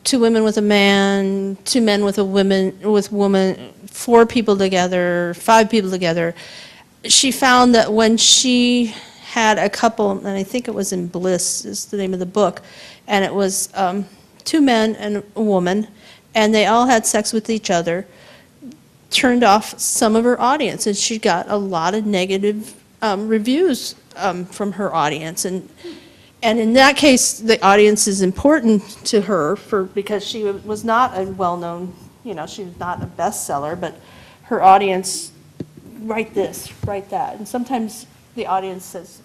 two women with a man, two men with a woman, 4 people together, 5 people together. She found that when she had a couple, and I think it was in Bliss is the name of the book, and it was 2 men and a woman, and they all had sex with each other, turned off some of her audience, and she got a lot of negative reviews from her audience. And in that case, the audience is important to her because she was not a well-known, she was not a bestseller, but her audience, write this, write that. And sometimes the audience says,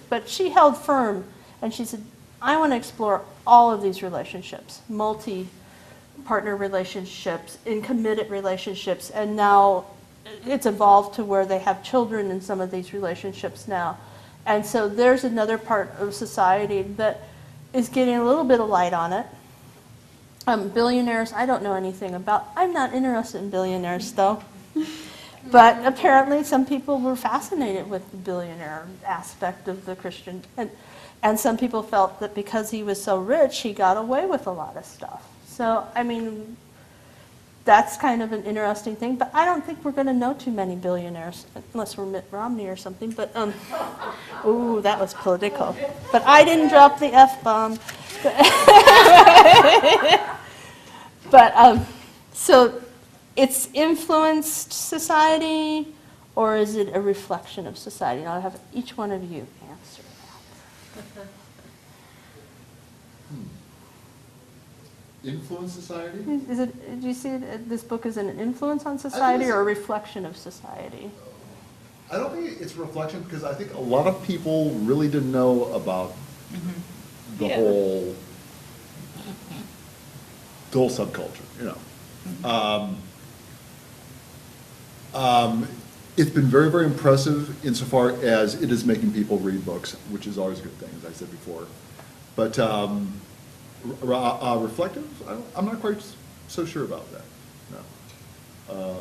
but she held firm, and she said, I want to explore all of these relationships, multi-partner relationships, in committed relationships, and now it's evolved to where they have children in some of these relationships now. And so there's another part of society that is getting a little bit of light on it. Billionaires, I don't know anything about. I'm not interested in billionaires, though. But apparently some people were fascinated with the billionaire aspect of the Christian. And some people felt that because he was so rich, he got away with a lot of stuff. So, I mean, that's kind of an interesting thing, but I don't think we're going to know too many billionaires, unless we're Mitt Romney or something, but, ooh, that was political. But I didn't drop the F-bomb. But, so it's influenced society, or is it a reflection of society? And I'll have each one of you answer that. Influence society? Is it, do you see this book as an influence on society or a reflection of society? I don't think it's a reflection, because I think a lot of people really didn't know about the whole subculture, It's been very, very impressive insofar as it is making people read books, which is always a good thing, as I said before. But reflective, I'm not quite so sure about that, no.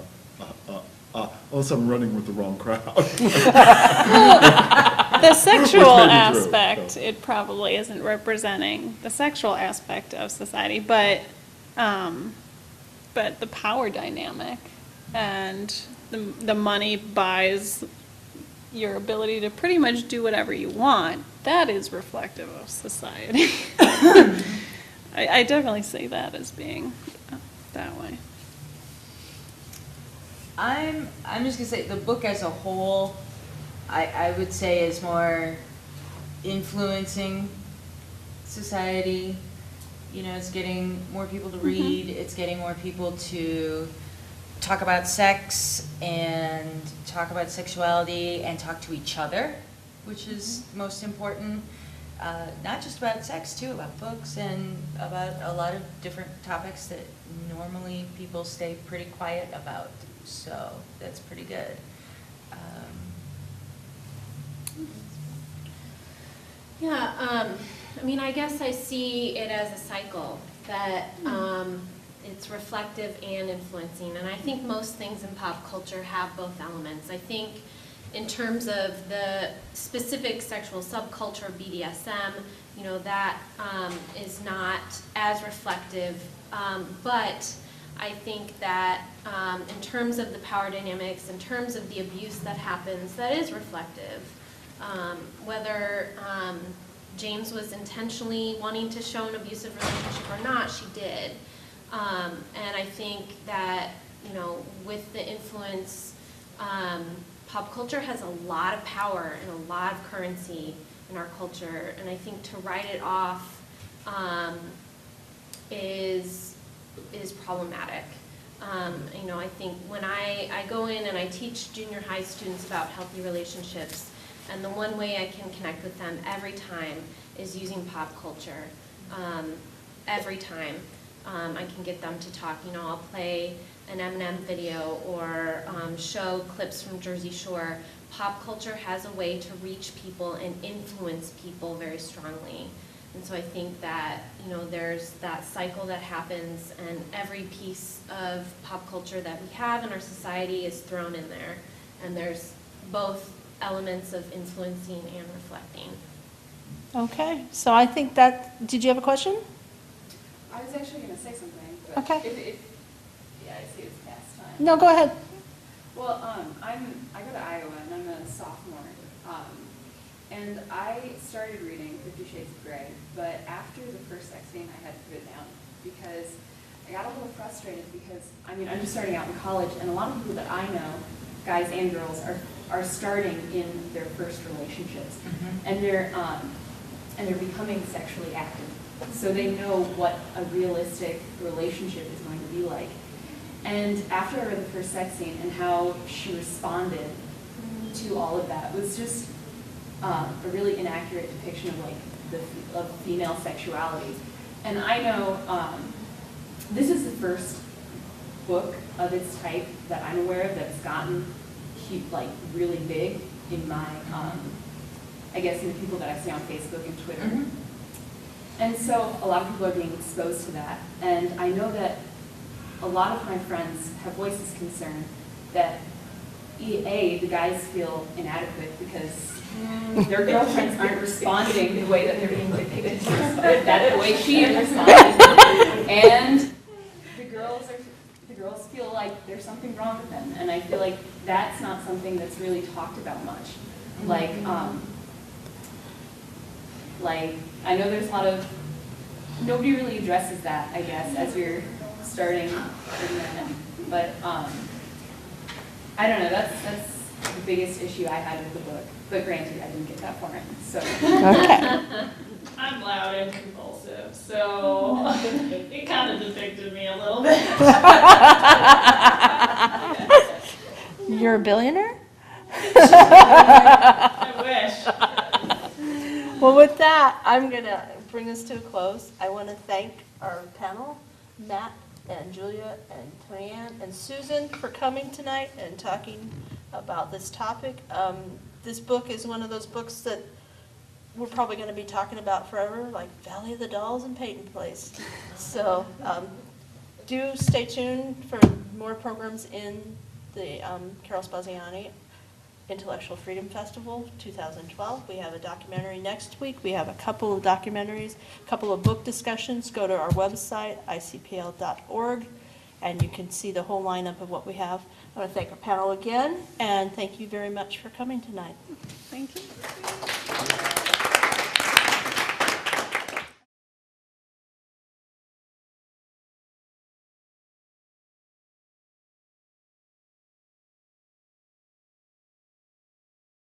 Unless I'm running with the wrong crowd. The sexual Which may be true, aspect, so. it probably isn't representing the sexual aspect of society, but the power dynamic and the money buys your ability to pretty much do whatever you want, that is reflective of society. I definitely see that as being that way. I'm just gonna say, the book as a whole, I would say is more influencing society. You know, it's getting more people to read, it's getting more people to talk about sex and talk about sexuality and talk to each other, which is most important. Not just about sex too, about books and about a lot of different topics that normally people stay pretty quiet about. So that's pretty good. Yeah, I mean, I guess I see it as a cycle, that it's reflective and influencing. And I think most things in pop culture have both elements. I think in terms of the specific sexual subculture, BDSM, you know, that is not as reflective. But I think that in terms of the power dynamics, in terms of the abuse that happens, that is reflective. Whether James was intentionally wanting to show an abusive relationship or not, she did. And I think that, you know, with the influence, pop culture has a lot of power and a lot of currency in our culture. And I think to write it off is problematic. You know, I think when I go in and I teach junior high students about healthy relationships, and the one way I can connect with them every time is using pop culture. Every time I can get them to talk. You know, I'll play an Eminem video or show clips from Jersey Shore. Pop culture has a way to reach people and influence people very strongly. And so I think that, you know, there's that cycle that happens, and every piece of pop culture that we have in our society is thrown in there. And there's both elements of influencing and reflecting. Okay, so I think that, did you have a question? I was actually going to say something, but Okay. Yeah, I see it's past time. No, go ahead. Well, I go to Iowa and I'm a sophomore, and I started reading 50 Shades of Grey, but after the first sex scene, I had to put it down because I got a little frustrated because, I mean, I'm just starting out in college, and a lot of people that I know, guys and girls, are starting in their first relationships, and they're becoming sexually active, so they know what a realistic relationship is going to be like. And after I read the first sex scene and how she responded to all of that was just a really inaccurate depiction of of female sexuality. And I know this is the first book of its type that I'm aware of that's gotten really big in my, I guess, in the people that I see on Facebook and Twitter. And so a lot of people are being exposed to that. And I know that a lot of my friends have voiced this concern that the guys feel inadequate because their girlfriends aren't responding the way that they're being depicted to respond, the way she is responding. And the girls feel like there's something wrong with them. And I feel like that's not something that's really talked about much. I know there's a lot of, nobody really addresses that, I guess, as you're starting that. But I don't know, that's the biggest issue I had with the book. But granted, I didn't get that far in, so. Okay. I'm loud and compulsive, so it kind of depicted me a little bit. You're a billionaire? I wish. Well, with that, I'm going to bring this to a close. I want to thank our panel, Matt and Julia and Toniann and Susan, for coming tonight and talking about this topic. This book is one of those books that we're probably going to be talking about forever, like Valley of the Dolls and Peyton Place. So do stay tuned for more programs in the Carol Spaziani Intellectual Freedom Festival 2012. We have a documentary next week. We have a couple of documentaries, a couple of book discussions. Go to our website, icpl.org, and you can see the whole lineup of what we have. I want to thank our panel again, and thank you very much for coming tonight. Thank you.